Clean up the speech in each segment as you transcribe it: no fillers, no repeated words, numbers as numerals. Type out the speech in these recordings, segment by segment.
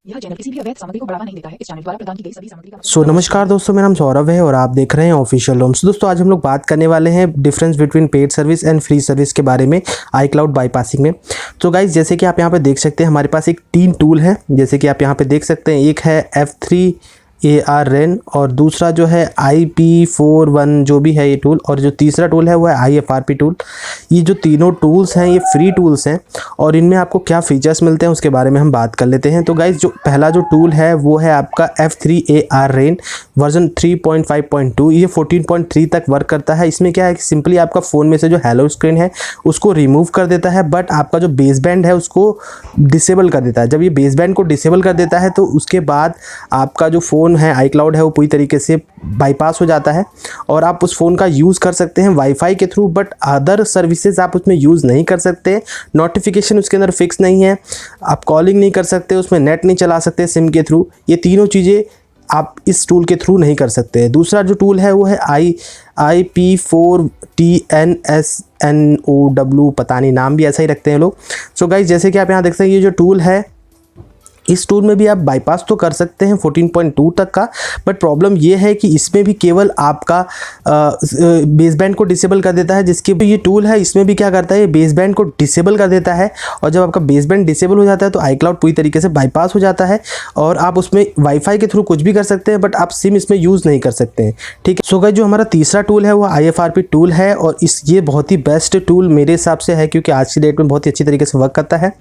यह चैनल किसी भी अवैध सामग्री को बढ़ावा नहीं देता है। इस चैनल द्वारा प्रदान की गई सभी सामग्री का नमस्कार दोस्तों, मेरा नाम सौरभ है और आप देख रहे हैं ऑफिशियल रूम्स। दोस्तों आज हम लोग बात करने वाले हैं difference between paid service and free service के बारे में iCloud बाईपासिंग में। तो गाइज जैसे कि आप यहाँ पे देख सकते हैं, हमारे पास एक 3 टूल है। जैसे कि आप यहाँ पे देख सकते हैं, एक है F3ARN और दूसरा जो है IP41 जो भी है ये टूल, और जो तीसरा टूल है वो है IFRP टूल। ये जो तीनों टूल्स हैं ये फ्री टूल्स हैं और इनमें आपको क्या फीचर्स मिलते हैं उसके बारे में हम बात कर लेते हैं। तो गाइज जो पहला जो टूल है वो है आपका F3ARN वर्जन 3.5.2। ये 14.3 तक वर्क करता है। इसमें क्या है कि सिंपली आपका फ़ोन में से जो हेलो स्क्रीन है उसको रिमूव कर देता है, बट आपका जो बेस बैंड है उसको डिसेबल कर देता है। जब ये बेस बैंड को डिसेबल कर देता है तो उसके बाद आपका जो फ़ोन है iCloud है वो पूरी तरीके से बाईपास हो जाता है और आप उस फ़ोन का यूज़ कर सकते हैं वाईफाई के थ्रू, बट अदर सर्विसेज आप उसमें यूज़ नहीं कर सकते। नोटिफिकेशन उसके अंदर फिक्स नहीं है, आप कॉलिंग नहीं कर सकते, उसमें नेट नहीं चला सकते सिम के थ्रू। ये तीनों चीज़ें आप इस टूल के थ्रू नहीं कर सकते। दूसरा जो टूल है वो है IP4TNSNOW, पता नहीं नाम भी ऐसा ही रखते हैं लोग। सो गाइज जैसे कि आप यहाँ देखते हैं, ये जो टूल है इस टूल में भी आप बाईपास तो कर सकते हैं 14.2 तक का, बट प्रॉब्लम ये है कि इसमें भी केवल आपका बेस बैंड को डिसेबल कर देता है। जिसके भी ये टूल है इसमें भी क्या करता है, ये बेस बैंड को डिसेबल कर देता है और जब आपका बेस बैंड डिसेबल हो जाता है तो iCloud पूरी तरीके से बाईपास हो जाता है और आप उसमें वाईफाई के थ्रू कुछ भी कर सकते हैं, बट आप सिम इसमें यूज़ नहीं कर सकते हैं। ठीक है। सो गाइस जो हमारा तीसरा टूल है वो IFRP टूल है और ये बहुत ही बेस्ट टूल मेरे हिसाब से है, क्योंकि आज की डेट में बहुत ही अच्छी तरीके से वर्क करता है।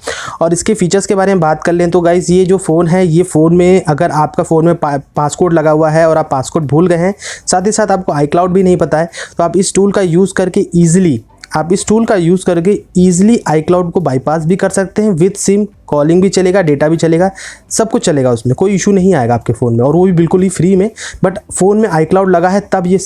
और इसके फीचर्स के बारे में बात कर लें तो गाइस ये जो फ़ोन है, ये फ़ोन में अगर आपका फ़ोन में पासकोड लगा हुआ है और आप पासकोड भूल गए हैं, साथ ही साथ आपको iCloud भी नहीं पता है, तो आप इस टूल का यूज़ करके ईजिली iCloud को बाईपास भी कर सकते हैं विद सिम। कॉलिंग भी चलेगा, डेटा भी चलेगा, सब कुछ चलेगा, उसमें कोई इशू नहीं आएगा आपके फ़ोन में, और वो भी बिल्कुल ही फ्री में। बट फ़ोन में iCloud लगा है तब ये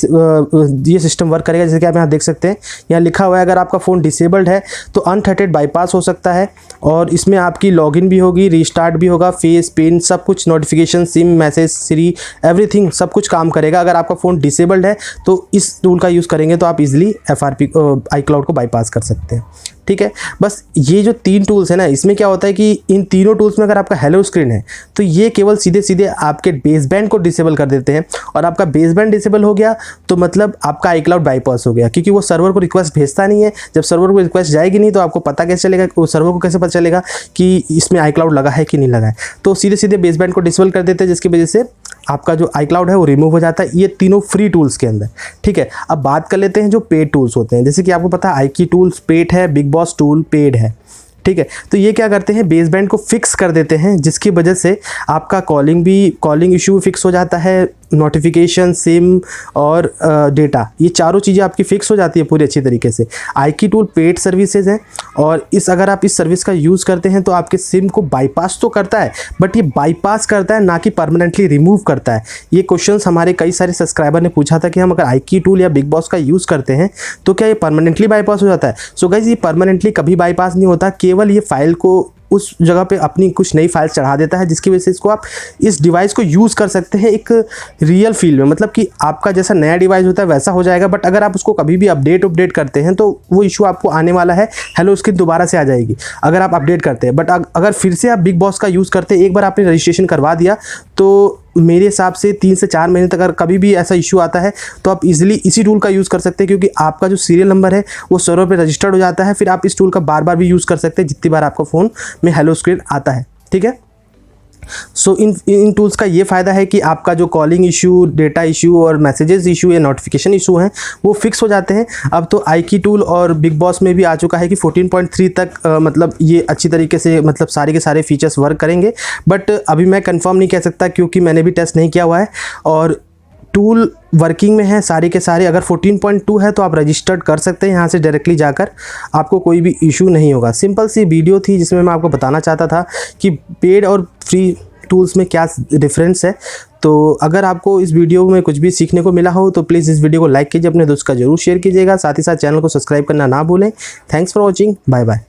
सिस्टम वर्क करेगा। जैसे कि आप यहाँ देख सकते हैं, यहाँ लिखा हुआ है अगर आपका फ़ोन डिसेबल्ड है तो अनथ्रेटेड बाईपास हो सकता है, और इसमें आपकी लॉगिन भी होगी, रीस्टार्ट भी होगा, फेस पिन सब कुछ, नोटिफिकेशन, सिम, मैसेज, सीरी, एवरीथिंग सब कुछ काम करेगा। अगर आपका फ़ोन डिसेबल्ड है तो इस टूल का यूज़ करेंगे तो आप इजीली iCloud को बाईपास कर सकते हैं। ठीक है। बस ये जो 3 टूल्स है ना, इसमें क्या होता है कि इन तीनों टूल्स में अगर आपका हेलो स्क्रीन है तो ये केवल सीधे सीधे आपके बेस बैंड को डिसेबल कर देते हैं, और आपका बेस बैंड डिसेबल हो गया तो मतलब आपका iCloud बाईपास हो गया, क्योंकि वो सर्वर को रिक्वेस्ट भेजता नहीं है। जब सर्वर को रिक्वेस्ट जाएगी नहीं तो आपको पता कैसे चलेगा, वो सर्वर को कैसे पता चलेगा कि इसमें iCloud लगा है कि नहीं लगा है। तो सीधे सीधे बेस बैंड को डिसेबल कर देते हैं, जिसकी वजह से आपका जो iCloud है वो रिमूव हो जाता है। ये तीनों फ्री टूल्स के अंदर। ठीक है। अब बात कर लेते हैं जो पेड टूल्स होते हैं। जैसे कि आपको पता है iKey टूल्स पेड है, बिग बॉस टूल पेड है। ठीक है। तो ये क्या करते हैं, बेस बैंड को फिक्स कर देते हैं, जिसकी वजह से आपका कॉलिंग इशू फिक्स हो जाता है, नोटिफिकेशन, सिम और डेटा, ये चारों चीज़ें आपकी फिक्स हो जाती है पूरी अच्छी तरीके से। iKey टूल पेड सर्विसेज हैं और अगर आप इस सर्विस का यूज़ करते हैं तो आपके सिम को बाईपास तो करता है, बट ये बाईपास करता है ना कि परमानेंटली रिमूव करता है। ये क्वेश्चंस हमारे कई सारे सब्सक्राइबर ने पूछा था कि हम अगर iKey टूल या बिग बॉस का यूज़ करते हैं तो क्या ये परमानेंटली बाईपास हो जाता है। सो गाइस ये परमानेंटली कभी बाईपास नहीं होता, केवल ये फाइल को उस जगह पे अपनी कुछ नई फाइल चढ़ा देता है, जिसकी वजह से इसको आप इस डिवाइस को यूज़ कर सकते हैं एक रियल फील में। मतलब कि आपका जैसा नया डिवाइस होता है वैसा हो जाएगा, बट अगर आप उसको कभी भी अपडेट करते हैं तो वो इशू आपको आने वाला है, हेलो स्क्रीन दोबारा से आ जाएगी अगर आप अपडेट करते हैं। बट अगर फिर से आप बिग बॉस का यूज़ करते हैं, एक बार आपने रजिस्ट्रेशन करवा दिया, तो मेरे हिसाब से 3 से 4 महीने तक अगर कभी भी ऐसा इशू आता है तो आप इजीली इसी टूल का यूज़ कर सकते हैं, क्योंकि आपका जो सीरियल नंबर है वो सर्वर पे रजिस्टर्ड हो जाता है। फिर आप इस टूल का बार बार भी यूज़ कर सकते हैं जितनी बार आपका फ़ोन में हेलो स्क्रीन आता है। ठीक है। सो इन टूल्स का ये फ़ायदा है कि आपका जो कॉलिंग इशू, डेटा इशू और मैसेजेस इशू या नोटिफिकेशन इशू हैं वो फिक्स हो जाते हैं। अब तो iKey टूल और बिग बॉस में भी आ चुका है कि 14.3 तक मतलब ये अच्छी तरीके से मतलब सारे के सारे फीचर्स वर्क करेंगे, बट अभी मैं कंफर्म नहीं कह सकता क्योंकि मैंने भी टेस्ट नहीं किया हुआ है। और टूल वर्किंग में है सारे के सारे। अगर 14.2 है तो आप रजिस्टर्ड कर सकते हैं यहाँ से डायरेक्टली जाकर, आपको कोई भी इशू नहीं होगा। सिंपल सी वीडियो थी जिसमें मैं आपको बताना चाहता था कि पेड और फ्री टूल्स में क्या डिफरेंस है। तो अगर आपको इस वीडियो में कुछ भी सीखने को मिला हो तो प्लीज़ इस वीडियो को लाइक कीजिए, अपने दोस्त का जरूर शेयर कीजिएगा, साथ ही साथ चैनल को सब्सक्राइब करना ना भूलें। Thanks for watching, bye bye.